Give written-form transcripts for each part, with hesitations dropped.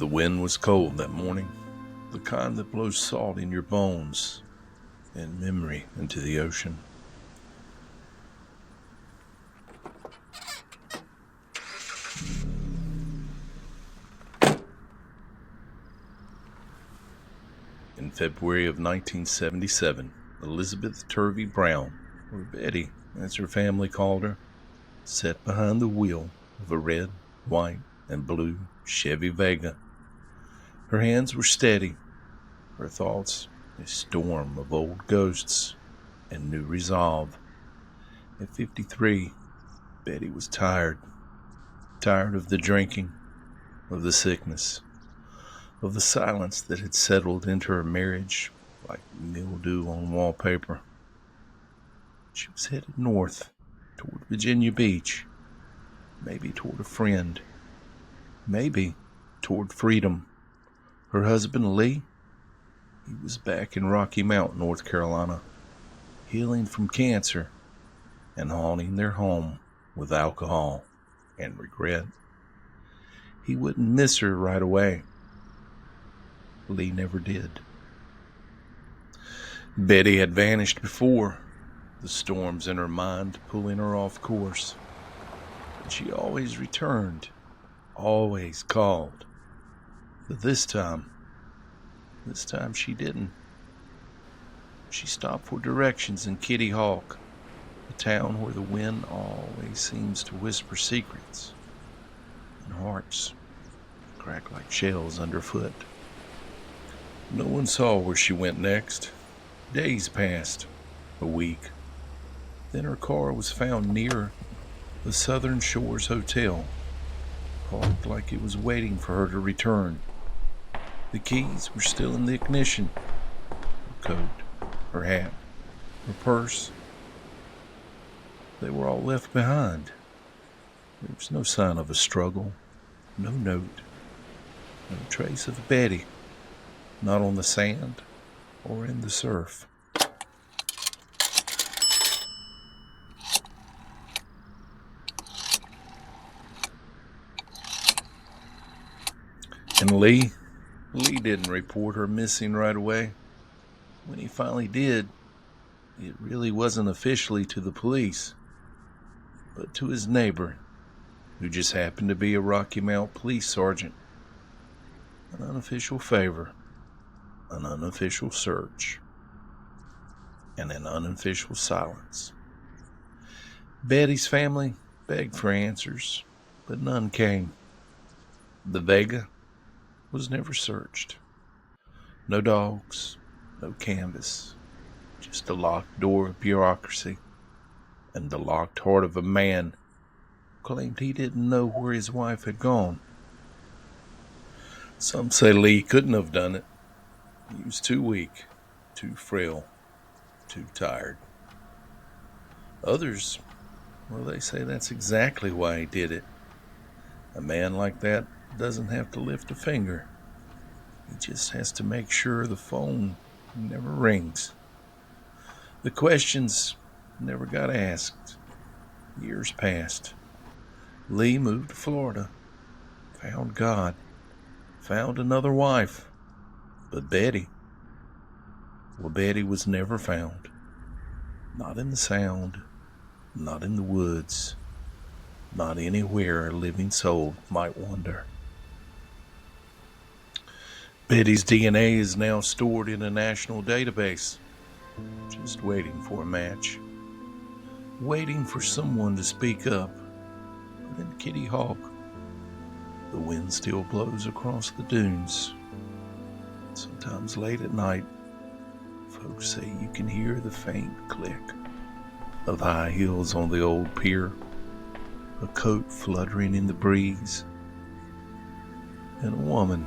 The wind was cold that morning, the kind that blows salt in your bones and memory into the ocean. In February of 1977, Elizabeth Turvey Brown, or Betty as her family called her, sat behind the wheel of a red, white, and blue Chevy Vega. Her hands were steady, her thoughts a storm of old ghosts and new resolve. At 53, Betty was tired of the drinking, of the sickness, of the silence that had settled into her marriage like mildew on wallpaper. She was headed north, toward Virginia Beach, maybe toward a friend, maybe toward freedom. Her husband, Lee, he was back in Rocky Mount, North Carolina, healing from cancer and haunting their home with alcohol and regret. He wouldn't miss her right away. Lee never did. Betty had vanished before, the storms in her mind pulling her off course. But she always returned, always called. But this time she didn't. She stopped for directions in Kitty Hawk, a town where the wind always seems to whisper secrets, and hearts crack like shells underfoot. No one saw where she went next. Days passed, a week. Then her car was found near the Southern Shores Hotel, parked like it was waiting for her to return. The keys were still in the ignition. Her coat, her hat, her purse, they were all left behind. There was no sign of a struggle, no note, no trace of Betty, not on the sand or in the surf. And Lee didn't report her missing right away. When he finally did, it really wasn't officially to the police, but to his neighbor, who just happened to be a Rocky Mount police sergeant. An unofficial favor, an unofficial search, and an unofficial silence. Betty's family begged for answers, but none came. The Vega was never searched. No dogs, no canvas, just a locked door of bureaucracy and the locked heart of a man who claimed he didn't know where his wife had gone. Some say Lee couldn't have done it. He was too weak, too frail, too tired. Others, well, they say that's exactly why he did it. A man like that doesn't have to lift a finger. He just has to make sure the phone never rings. The questions never got asked. Years passed. Lee moved to Florida, found God, found another wife. But Betty was never found. Not in the sound, not in the woods, not anywhere a living soul might wander. Betty's DNA is now stored in a national database, just waiting for a match, waiting for someone to speak up. And in Kitty Hawk, the wind still blows across the dunes. Sometimes late at night, folks say you can hear the faint click of high heels on the old pier, a coat fluttering in the breeze, and a woman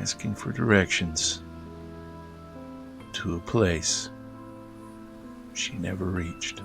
asking for directions to a place she never reached.